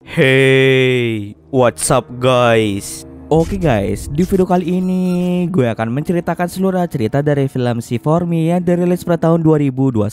Hey, what's up guys? Oke guys, di video kali ini gue akan menceritakan seluruh cerita dari film See For Me yang dirilis pada tahun 2021.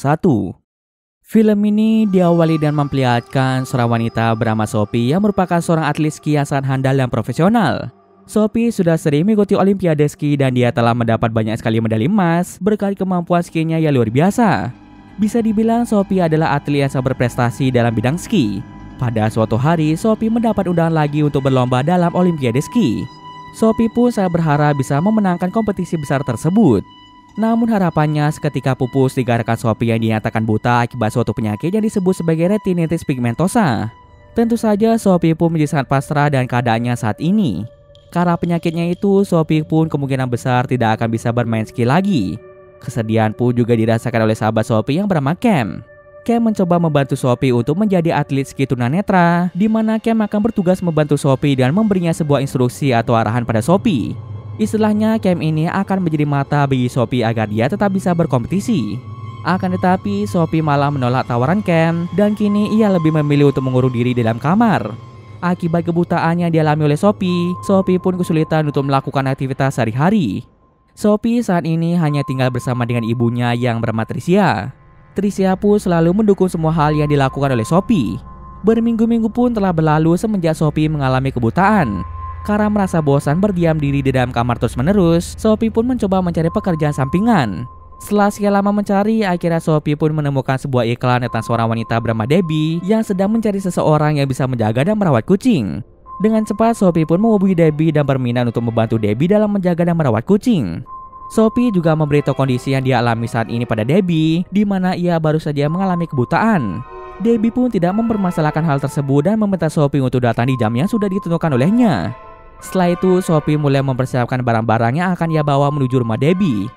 Film ini diawali dengan memperlihatkan seorang wanita bernama Sophie yang merupakan seorang atlet ski yang sangat handal dan profesional. Sophie sudah sering mengikuti olimpiade ski dan dia telah mendapat banyak sekali medali emas berkat kemampuan skinya yang luar biasa. Bisa dibilang Sophie adalah atlet yang sangat berprestasi dalam bidang ski. Pada suatu hari, Sophie mendapat undangan lagi untuk berlomba dalam olimpiade ski. Sophie pun sangat berharap bisa memenangkan kompetisi besar tersebut. Namun harapannya seketika pupus dikarenakan Sophie yang dinyatakan buta akibat suatu penyakit yang disebut sebagai retinitis pigmentosa. Tentu saja Sophie pun menjadi sangat pasrah dengan keadaannya saat ini. Karena penyakitnya itu, Sophie pun kemungkinan besar tidak akan bisa bermain ski lagi. Kesedihan pun juga dirasakan oleh sahabat Sophie yang bernama Cam. Cam mencoba membantu Sophie untuk menjadi atlet ski tunanetra, di mana Cam akan bertugas membantu Sophie dan memberinya sebuah instruksi atau arahan pada Sophie. Istilahnya, Cam ini akan menjadi mata bagi Sophie agar dia tetap bisa berkompetisi. Akan tetapi, Sophie malah menolak tawaran Cam, dan kini ia lebih memilih untuk mengurung diri di dalam kamar. Akibat kebutaan yang dialami oleh Sophie pun kesulitan untuk melakukan aktivitas sehari-hari. Sophie saat ini hanya tinggal bersama dengan ibunya yang bernama Tricia. Tricia pun selalu mendukung semua hal yang dilakukan oleh Sophie. Berminggu-minggu pun telah berlalu semenjak Sophie mengalami kebutaan. Karena merasa bosan berdiam diri di dalam kamar terus-menerus, Sophie pun mencoba mencari pekerjaan sampingan. Setelah sekian lama mencari, akhirnya Sophie pun menemukan sebuah iklan tentang seorang wanita bernama Debbie yang sedang mencari seseorang yang bisa menjaga dan merawat kucing. Dengan cepat, Sophie pun menghubungi Debbie dan berminat untuk membantu Debbie dalam menjaga dan merawat kucing. Sophie juga memberitahu kondisi yang dia alami saat ini pada Debbie, di mana ia baru saja mengalami kebutaan. Debbie pun tidak mempermasalahkan hal tersebut dan meminta Sophie untuk datang di jam yang sudah ditentukan olehnya. Setelah itu, Sophie mulai mempersiapkan barang-barang yang akan ia bawa menuju rumah Debbie.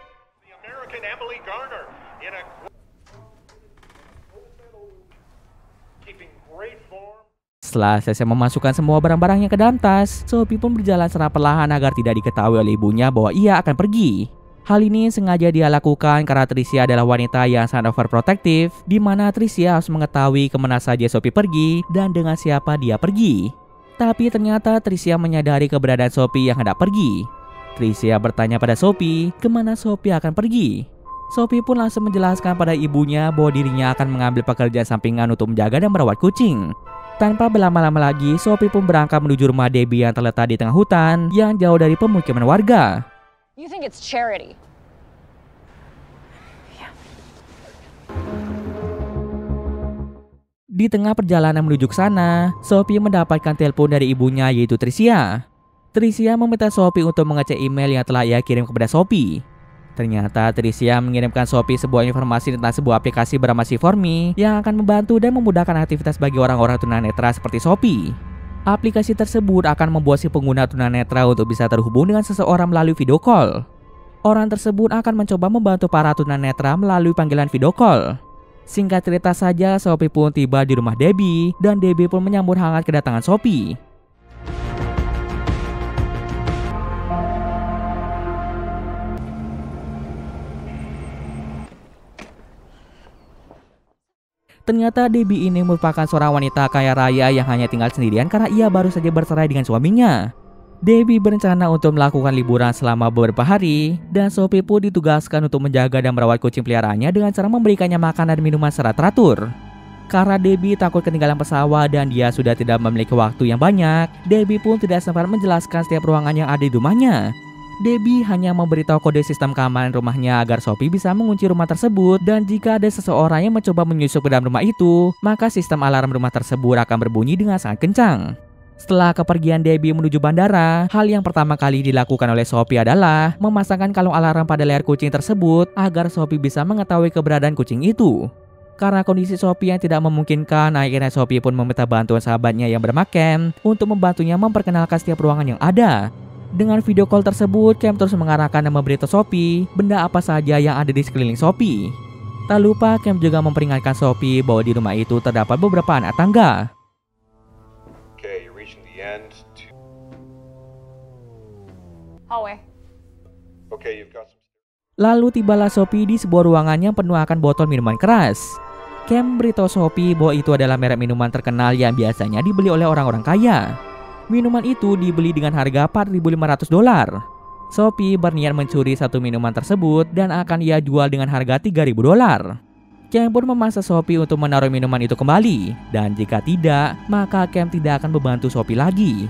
Setelah selesai memasukkan semua barang-barangnya ke dalam tas, Sophie pun berjalan secara perlahan agar tidak diketahui oleh ibunya bahwa ia akan pergi. Hal ini sengaja dia lakukan karena Tricia adalah wanita yang sangat overprotective, di mana Tricia harus mengetahui kemana saja Sophie pergi dan dengan siapa dia pergi. Tapi ternyata Tricia menyadari keberadaan Sophie yang hendak pergi. Tricia bertanya pada Sophie kemana Sophie akan pergi. Sophie pun langsung menjelaskan pada ibunya bahwa dirinya akan mengambil pekerjaan sampingan untuk menjaga dan merawat kucing. Tanpa berlama-lama lagi, Sophie pun berangkat menuju rumah Debbie yang terletak di tengah hutan yang jauh dari pemukiman warga. You think it's charity? Di tengah perjalanan menuju ke sana, Sophie mendapatkan telepon dari ibunya yaitu Tricia. Tricia meminta Sophie untuk mengecek email yang telah ia kirim kepada Sophie. Ternyata Tricia mengirimkan Sophie sebuah informasi tentang sebuah aplikasi bernama See For Me yang akan membantu dan memudahkan aktivitas bagi orang-orang tunanetra seperti Sophie. Aplikasi tersebut akan membuat si pengguna tunanetra untuk bisa terhubung dengan seseorang melalui video call. Orang tersebut akan mencoba membantu para tunanetra melalui panggilan video call. Singkat cerita saja, Sophie pun tiba di rumah Debbie dan Debbie pun menyambut hangat kedatangan Sophie. Ternyata Debbie ini merupakan seorang wanita kaya raya yang hanya tinggal sendirian karena ia baru saja bercerai dengan suaminya. Debbie berencana untuk melakukan liburan selama beberapa hari, dan Sophie pun ditugaskan untuk menjaga dan merawat kucing peliharaannya dengan cara memberikannya makan dan minuman secara teratur. Karena Debbie takut ketinggalan pesawat dan dia sudah tidak memiliki waktu yang banyak, Debbie pun tidak sempat menjelaskan setiap ruangan yang ada di rumahnya. Debbie hanya memberitahu kode sistem keamanan rumahnya agar Sophie bisa mengunci rumah tersebut, dan jika ada seseorang yang mencoba menyusup ke dalam rumah itu, maka sistem alarm rumah tersebut akan berbunyi dengan sangat kencang. Setelah kepergian Debbie menuju bandara, hal yang pertama kali dilakukan oleh Sophie adalah memasangkan kalung alarm pada leher kucing tersebut agar Sophie bisa mengetahui keberadaan kucing itu. Karena kondisi Sophie yang tidak memungkinkan, akhirnya Sophie pun meminta bantuan sahabatnya yang bernama Cam untuk membantunya memperkenalkan setiap ruangan yang ada. Dengan video call tersebut, Cam terus mengarahkan dan memberitahu Sophie benda apa saja yang ada di sekeliling Sophie. Tak lupa, Cam juga memperingatkan Sophie bahwa di rumah itu terdapat beberapa anak tangga. Lalu tibalah Sophie di sebuah ruangan yang penuh akan botol minuman keras. Cam beritahu Sophie bahwa itu adalah merek minuman terkenal yang biasanya dibeli oleh orang-orang kaya. Minuman itu dibeli dengan harga $4.500. Sophie berniat mencuri satu minuman tersebut dan akan ia jual dengan harga $3.000. Cam pun memaksa Sophie untuk menaruh minuman itu kembali, dan jika tidak, maka Cam tidak akan membantu Sophie lagi.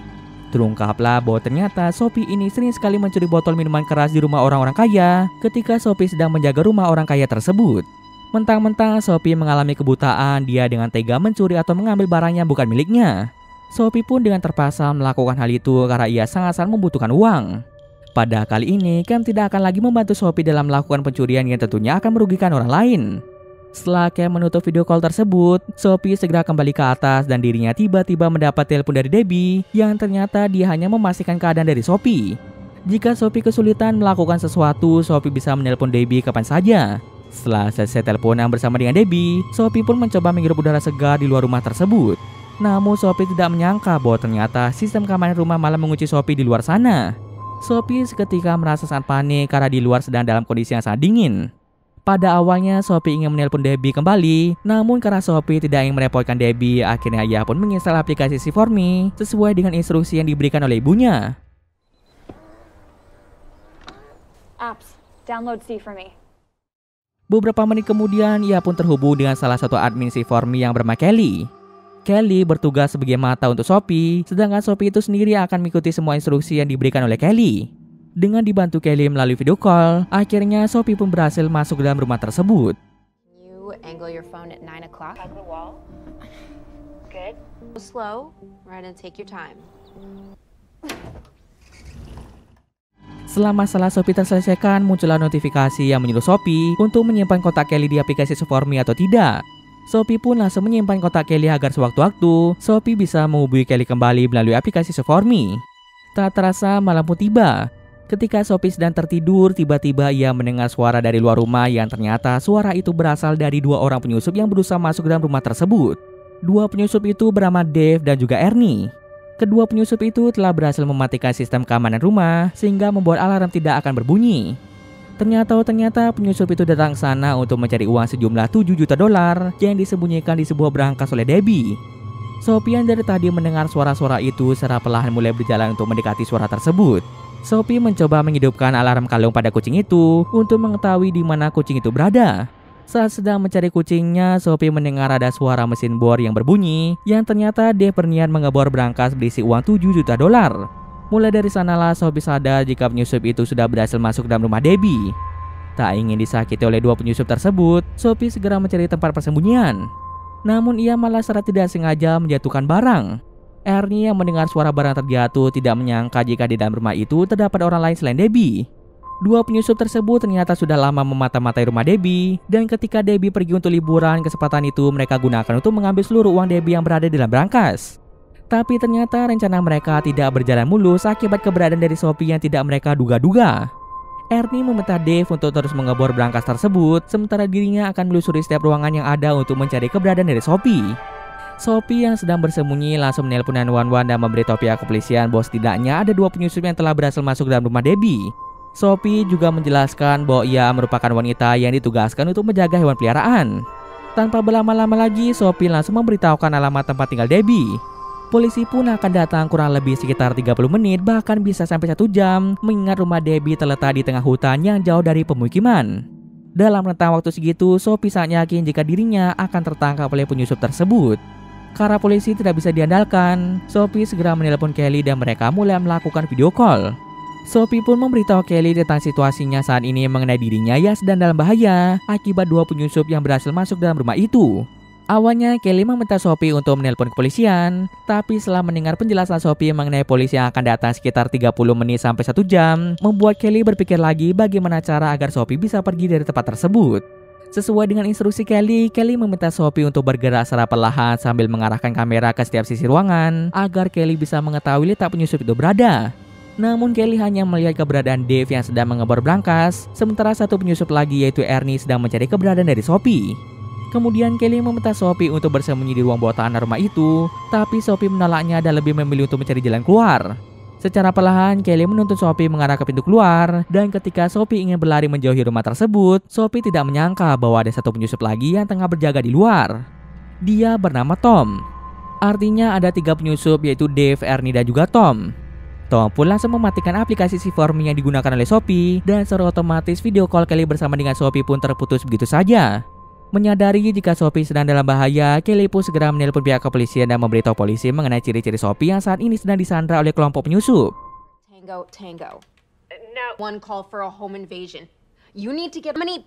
Terungkaplah bahwa ternyata Sophie ini sering sekali mencuri botol minuman keras di rumah orang-orang kaya ketika Sophie sedang menjaga rumah orang kaya tersebut. Mentang-mentang Sophie mengalami kebutaan, dia dengan tega mencuri atau mengambil barang yang bukan miliknya. Sophie pun dengan terpaksa melakukan hal itu karena ia sangat-sangat membutuhkan uang. Pada kali ini, Cam tidak akan lagi membantu Sophie dalam melakukan pencurian yang tentunya akan merugikan orang lain. Setelah Cam menutup video call tersebut, Sophie segera kembali ke atas dan dirinya tiba-tiba mendapat telepon dari Debbie yang ternyata dia hanya memastikan keadaan dari Sophie. Jika Sophie kesulitan melakukan sesuatu, Sophie bisa menelpon Debbie kapan saja. Setelah selesai teleponan bersama dengan Debbie, Sophie pun mencoba menghirup udara segar di luar rumah tersebut. Namun Sophie tidak menyangka bahwa ternyata sistem keamanan rumah malah mengunci Sophie di luar sana. Sophie seketika merasa sangat panik karena di luar sedang dalam kondisi yang sangat dingin. Pada awalnya Sophie ingin menelpon Debbie kembali, namun karena Sophie tidak ingin merepotkan Debbie, akhirnya ia pun menginstal aplikasi Si4Me sesuai dengan instruksi yang diberikan oleh ibunya. Apps, download Si4Me. Beberapa menit kemudian, ia pun terhubung dengan salah satu admin Si4Me yang bernama Kelly. Kelly bertugas sebagai mata untuk Sophie, sedangkan Sophie itu sendiri akan mengikuti semua instruksi yang diberikan oleh Kelly. Dengan dibantu Kelly melalui video call, akhirnya Sophie pun berhasil masuk ke dalam rumah tersebut. You angle your phone at 9 o'clock. Hug the wall. Good. Go slow, right, and take your time. Setelah masalah Sophie terselesaikan, muncullah notifikasi yang menyuruh Sophie untuk menyimpan kontak Kelly di aplikasi Si4Me atau tidak. Sophie pun langsung menyimpan kontak Kelly agar sewaktu-waktu Sophie bisa menghubungi Kelly kembali melalui aplikasi Si4Me. Tak terasa malam pun tiba. Ketika Sophie sedang tertidur, tiba-tiba ia mendengar suara dari luar rumah yang ternyata suara itu berasal dari dua orang penyusup yang berusaha masuk ke dalam rumah tersebut. Dua penyusup itu bernama Dave dan juga Ernie. Kedua penyusup itu telah berhasil mematikan sistem keamanan rumah sehingga membuat alarm tidak akan berbunyi. Ternyata penyusup itu datang ke sana untuk mencari uang sejumlah $7 juta yang disembunyikan di sebuah berangkas oleh Debbie. Sophie yang dari tadi mendengar suara-suara itu secara perlahan mulai berjalan untuk mendekati suara tersebut. Sophie mencoba menghidupkan alarm kalung pada kucing itu untuk mengetahui di mana kucing itu berada. Saat sedang mencari kucingnya, Sophie mendengar ada suara mesin bor yang berbunyi yang ternyata dia berniat mengebor berangkas berisi uang $7 juta. Mulai dari sanalah Sophie sadar jika penyusup itu sudah berhasil masuk ke dalam rumah Debbie. Tak ingin disakiti oleh dua penyusup tersebut, Sophie segera mencari tempat persembunyian. Namun ia malah secara tidak sengaja menjatuhkan barang. Ernie yang mendengar suara barang terjatuh tidak menyangka jika di dalam rumah itu terdapat orang lain selain Debbie. Dua penyusup tersebut ternyata sudah lama memata-matai rumah Debbie, dan ketika Debbie pergi untuk liburan, kesempatan itu mereka gunakan untuk mengambil seluruh uang Debbie yang berada di dalam berangkas. Tapi ternyata rencana mereka tidak berjalan mulus akibat keberadaan dari Sophie yang tidak mereka duga-duga. Ernie meminta Dave untuk terus mengebor berangkas tersebut, sementara dirinya akan melusuri setiap ruangan yang ada untuk mencari keberadaan dari Sophie. Sophie yang sedang bersembunyi langsung menelpon 911 dan memberitahu pihak kepolisian bahwa setidaknya ada dua penyusup yang telah berhasil masuk dalam rumah Debbie. Sophie juga menjelaskan bahwa ia merupakan wanita yang ditugaskan untuk menjaga hewan peliharaan. Tanpa berlama-lama lagi, Sophie langsung memberitahukan alamat tempat tinggal Debbie. Polisi pun akan datang kurang lebih sekitar 30 menit, bahkan bisa sampai 1 jam, mengingat rumah Debbie terletak di tengah hutan yang jauh dari pemukiman. Dalam rentang waktu segitu, Sophie sangat yakin jika dirinya akan tertangkap oleh penyusup tersebut. Karena polisi tidak bisa diandalkan, Sophie segera menelpon Kelly dan mereka mulai melakukan video call. Sophie pun memberitahu Kelly tentang situasinya saat ini mengenai dirinya yang sedang dalam bahaya akibat dua penyusup yang berhasil masuk dalam rumah itu. Awalnya Kelly meminta Sophie untuk menelpon kepolisian, tapi setelah mendengar penjelasan Sophie mengenai polisi yang akan datang sekitar 30 menit sampai 1 jam, membuat Kelly berpikir lagi bagaimana cara agar Sophie bisa pergi dari tempat tersebut. Sesuai dengan instruksi Kelly meminta Sophie untuk bergerak secara perlahan sambil mengarahkan kamera ke setiap sisi ruangan agar Kelly bisa mengetahui letak penyusup itu berada. Namun Kelly hanya melihat keberadaan Dave yang sedang mengebor berangkas, sementara satu penyusup lagi yaitu Ernie sedang mencari keberadaan dari Sophie. Kemudian Kelly meminta Sophie untuk bersembunyi di ruang bawah tanah rumah itu, tapi Sophie menolaknya dan lebih memilih untuk mencari jalan keluar. Secara perlahan, Kelly menuntun Sophie mengarah ke pintu keluar, dan ketika Sophie ingin berlari menjauhi rumah tersebut, Sophie tidak menyangka bahwa ada satu penyusup lagi yang tengah berjaga di luar. Dia bernama Tom. Artinya ada 3 penyusup, yaitu Dave, Ernie, dan juga Tom. Tom pun langsung mematikan aplikasi C4Me yang digunakan oleh Sophie, dan secara otomatis video call Kelly bersama dengan Sophie pun terputus begitu saja. Menyadari jika Sophie sedang dalam bahaya, Kelly pun segera menelpon pihak kepolisian dan memberitahu polisi mengenai ciri-ciri Sophie yang saat ini sedang disandra oleh kelompok penyusup. Tango. No. One call for a home invasion. You need to get many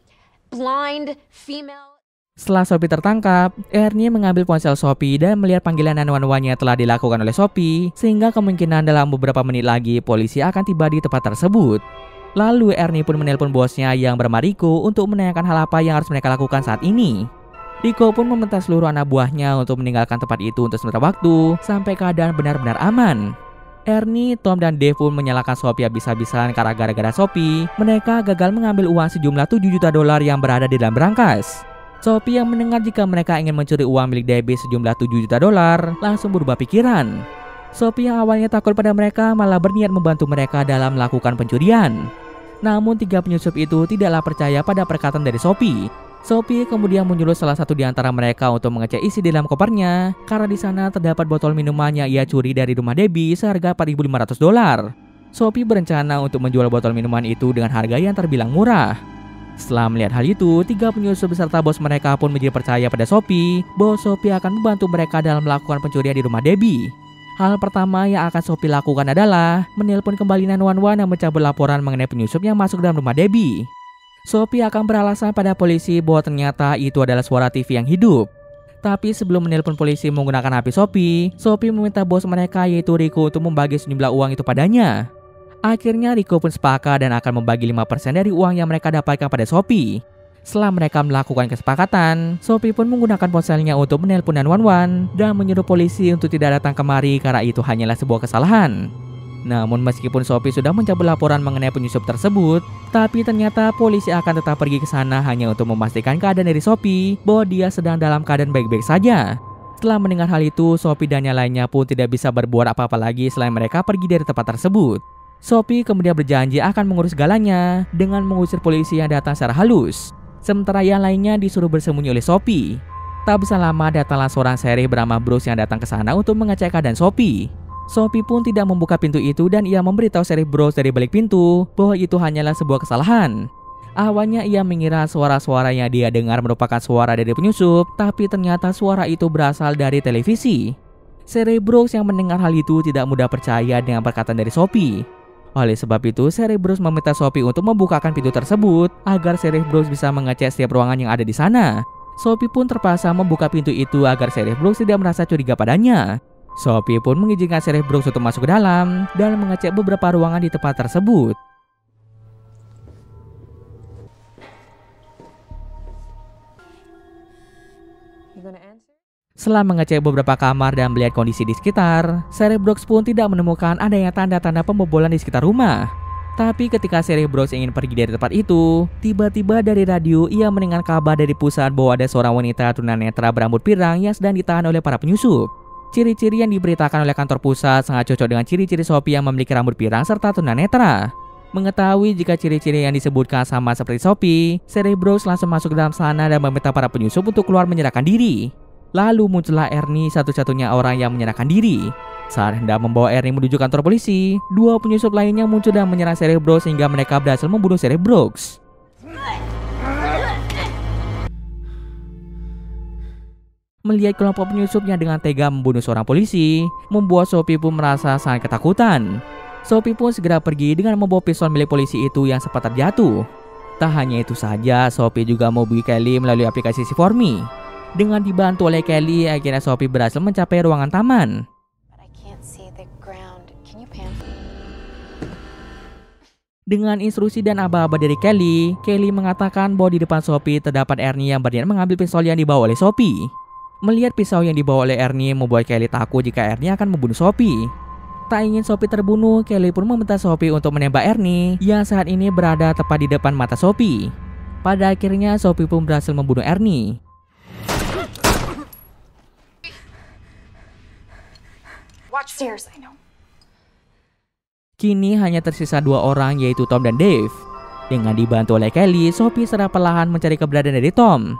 blind female. Setelah Sophie tertangkap, Ernie mengambil ponsel Sophie dan melihat panggilan 911 yang telah dilakukan oleh Sophie, sehingga kemungkinan dalam beberapa menit lagi polisi akan tiba di tempat tersebut. Lalu Ernie pun menelpon bosnya yang bernama Rico untuk menanyakan hal apa yang harus mereka lakukan saat ini. Rico pun meminta seluruh anak buahnya untuk meninggalkan tempat itu untuk sementara waktu sampai keadaan benar-benar aman. Ernie, Tom, dan Dave pun menyalahkan Sophie habis-habisan karena gara-gara Sophie, mereka gagal mengambil uang sejumlah $7 juta yang berada di dalam berangkas. Sophie yang mendengar jika mereka ingin mencuri uang milik Debbie sejumlah $7 juta langsung berubah pikiran. Sophie yang awalnya takut pada mereka malah berniat membantu mereka dalam melakukan pencurian. Namun 3 penyusup itu tidaklah percaya pada perkataan dari Sophie. Sophie kemudian menyuruh salah satu di antara mereka untuk mengecek isi di dalam kopernya karena di sana terdapat botol minuman yang ia curi dari rumah Debbie seharga $4.500. Sophie berencana untuk menjual botol minuman itu dengan harga yang terbilang murah. Setelah melihat hal itu, 3 penyusup beserta bos mereka pun menjadi percaya pada Sophie bahwa Sophie akan membantu mereka dalam melakukan pencurian di rumah Debbie. Hal pertama yang akan Sophie lakukan adalah menelpon kembali 911 dan mencabut laporan mengenai penyusup yang masuk dalam rumah Debbie. Sophie akan beralasan pada polisi bahwa ternyata itu adalah suara TV yang hidup. Tapi sebelum menelpon polisi menggunakan HP Sophie meminta bos mereka yaitu Rico untuk membagi sejumlah uang itu padanya. Akhirnya Rico pun sepakat dan akan membagi 5% dari uang yang mereka dapatkan pada Sophie. Setelah mereka melakukan kesepakatan, Sophie pun menggunakan ponselnya untuk menelpon 911 dan menyuruh polisi untuk tidak datang kemari karena itu hanyalah sebuah kesalahan. Namun meskipun Sophie sudah mencabut laporan mengenai penyusup tersebut, tapi ternyata polisi akan tetap pergi ke sana hanya untuk memastikan keadaan dari Sophie bahwa dia sedang dalam keadaan baik-baik saja. Setelah mendengar hal itu, Sophie dan yang lainnya pun tidak bisa berbuat apa-apa lagi selain mereka pergi dari tempat tersebut. Sophie kemudian berjanji akan mengurus segalanya dengan mengusir polisi yang datang secara halus. Sementara yang lainnya disuruh bersembunyi oleh Sophie. Tak bisa lama datanglah seorang sheriff bernama Bruce yang datang ke sana untuk mengecek keadaan Sophie. Sophie pun tidak membuka pintu itu dan ia memberitahu sheriff Bruce dari balik pintu bahwa itu hanyalah sebuah kesalahan. Awalnya ia mengira suara-suara yang dia dengar merupakan suara dari penyusup, tapi ternyata suara itu berasal dari televisi. Sheriff Bruce yang mendengar hal itu tidak mudah percaya dengan perkataan dari Sophie. Oleh sebab itu, Sheriff Bruce meminta Sophie untuk membukakan pintu tersebut agar Sheriff Bruce bisa mengecek setiap ruangan yang ada di sana. Sophie pun terpaksa membuka pintu itu agar Sheriff Bruce tidak merasa curiga padanya. Sophie pun mengizinkan Sheriff Bruce untuk masuk ke dalam dan mengecek beberapa ruangan di tempat tersebut. Setelah mengecek beberapa kamar dan melihat kondisi di sekitar, Sheriff Bruce pun tidak menemukan adanya tanda-tanda pembobolan di sekitar rumah. Tapi ketika Sheriff Bruce ingin pergi dari tempat itu, tiba-tiba dari radio ia mendengar kabar dari pusat bahwa ada seorang wanita tunanetra berambut pirang yang sedang ditahan oleh para penyusup. Ciri-ciri yang diberitakan oleh kantor pusat sangat cocok dengan ciri-ciri Sophie yang memiliki rambut pirang serta tunanetra. Mengetahui jika ciri-ciri yang disebutkan sama seperti Sophie, Sheriff Bruce langsung masuk ke dalam sana dan meminta para penyusup untuk keluar menyerahkan diri. Lalu muncullah Ernie, satu-satunya orang yang menyerahkan diri. Saat hendak membawa Ernie menuju kantor polisi, 2 penyusup lainnya muncul dan menyerang Sheriff Bruce sehingga mereka berhasil membunuh Sheriff Bruce. Melihat kelompok penyusup yang dengan tega membunuh seorang polisi, membuat Sophie pun merasa sangat ketakutan. Sophie pun segera pergi dengan membawa pistol milik polisi itu yang sempat terjatuh. Tak hanya itu saja, Sophie juga menghubungi Kelly melalui aplikasi C4Me. Dengan dibantu oleh Kelly, akhirnya Sophie berhasil mencapai ruangan taman. Dengan instruksi dan aba-aba dari Kelly mengatakan bahwa di depan Sophie terdapat Ernie yang berniat mengambil pistol yang dibawa oleh Sophie. Melihat pisau yang dibawa oleh Ernie membuat Kelly takut jika Ernie akan membunuh Sophie. Tak ingin Sophie terbunuh, Kelly pun meminta Sophie untuk menembak Ernie yang saat ini berada tepat di depan mata Sophie. Pada akhirnya Sophie pun berhasil membunuh Ernie. Watch stairs, I know. Kini hanya tersisa 2 orang, yaitu Tom dan Dave. Dengan dibantu oleh Kelly, Sophie secara perlahan mencari keberadaan dari Tom.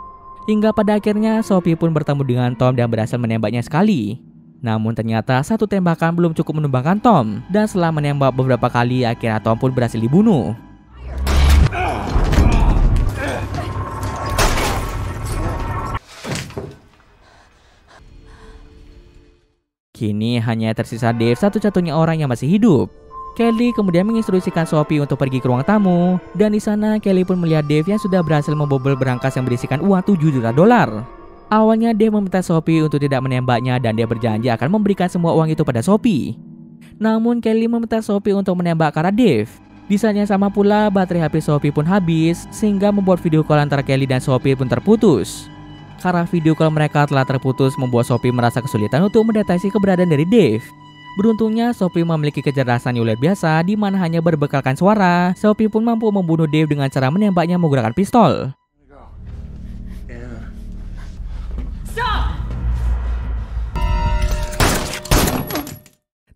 Hingga pada akhirnya Sophie pun bertemu dengan Tom dan berhasil menembaknya sekali. Namun ternyata satu tembakan belum cukup menumbangkan Tom, dan setelah menembak beberapa kali akhirnya Tom pun berhasil dibunuh. Kini hanya tersisa Dave, satu-satunya orang yang masih hidup. Kelly kemudian menginstruksikan Sophie untuk pergi ke ruang tamu, dan di sana Kelly pun melihat Dave yang sudah berhasil membobol berangkas yang berisikan uang $7 juta. Awalnya Dave meminta Sophie untuk tidak menembaknya dan dia berjanji akan memberikan semua uang itu pada Sophie. Namun Kelly meminta Sophie untuk menembak ke arah Dave. Di saat yang sama pula baterai HP Sophie pun habis, sehingga membuat video call antara Kelly dan Sophie pun terputus. Karena video call mereka telah terputus membuat Sophie merasa kesulitan untuk mendeteksi keberadaan dari Dave. Beruntungnya Sophie memiliki kecerdasan yang luar biasa, di mana hanya berbekalkan suara, Sophie pun mampu membunuh Dave dengan cara menembaknya menggunakan pistol.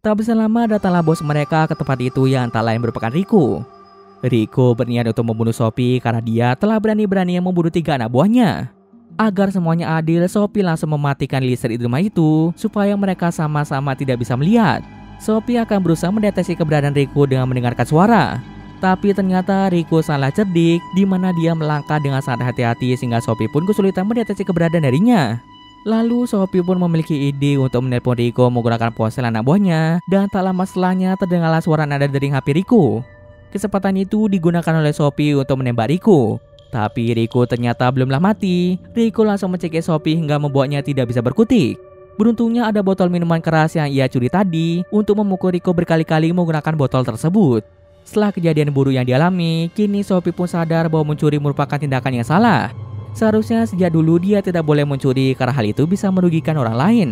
Tak bisa lama datanglah bos mereka ke tempat itu yang tak lain merupakan Rico. Rico berniat untuk membunuh Sophie karena dia telah berani-beraninya membunuh 3 anak buahnya. Agar semuanya adil, Sophie langsung mematikan listrik di rumah itu supaya mereka sama-sama tidak bisa melihat. Sophie akan berusaha mendeteksi keberadaan Rico dengan mendengarkan suara. Tapi ternyata Rico salah cerdik, di mana dia melangkah dengan sangat hati-hati sehingga Sophie pun kesulitan mendeteksi keberadaan darinya. Lalu Sophie pun memiliki ide untuk menelpon Rico menggunakan ponsel anak buahnya, dan tak lama setelahnya terdengarlah suara nada dering HP Rico. Kesempatan itu digunakan oleh Sophie untuk menembak Rico. Tapi Rico ternyata belumlah mati. Rico langsung mencekik Sophie hingga membuatnya tidak bisa berkutik. Beruntungnya ada botol minuman keras yang ia curi tadi untuk memukul Rico berkali-kali menggunakan botol tersebut. Setelah kejadian buruk yang dialami, kini Sophie pun sadar bahwa mencuri merupakan tindakan yang salah. Seharusnya sejak dulu dia tidak boleh mencuri karena hal itu bisa merugikan orang lain.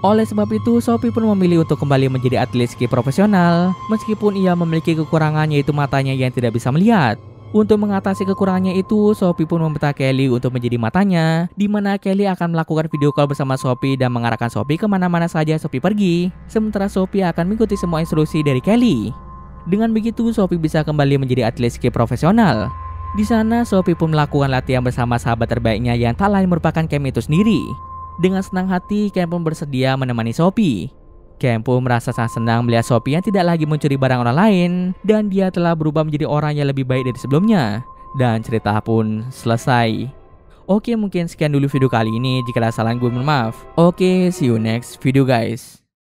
Oleh sebab itu, Sophie pun memilih untuk kembali menjadi atlet ski profesional meskipun ia memiliki kekurangan, yaitu matanya yang tidak bisa melihat. Untuk mengatasi kekurangannya itu, Sophie pun meminta Kelly untuk menjadi matanya, di mana Kelly akan melakukan video call bersama Sophie dan mengarahkan Sophie kemana-mana saja Sophie pergi, sementara Sophie akan mengikuti semua instruksi dari Kelly. Dengan begitu, Sophie bisa kembali menjadi atlet ski profesional. Di sana, Sophie pun melakukan latihan bersama sahabat terbaiknya yang tak lain merupakan Cam itu sendiri. Dengan senang hati, Cam pun bersedia menemani Sophie. Cam pun merasa sangat senang melihat Sophie yang tidak lagi mencuri barang orang lain, dan dia telah berubah menjadi orang yang lebih baik dari sebelumnya. Dan cerita pun selesai. Oke, mungkin sekian dulu video kali ini. Jika ada salah, gue mohon maaf. Oke, see you next video guys.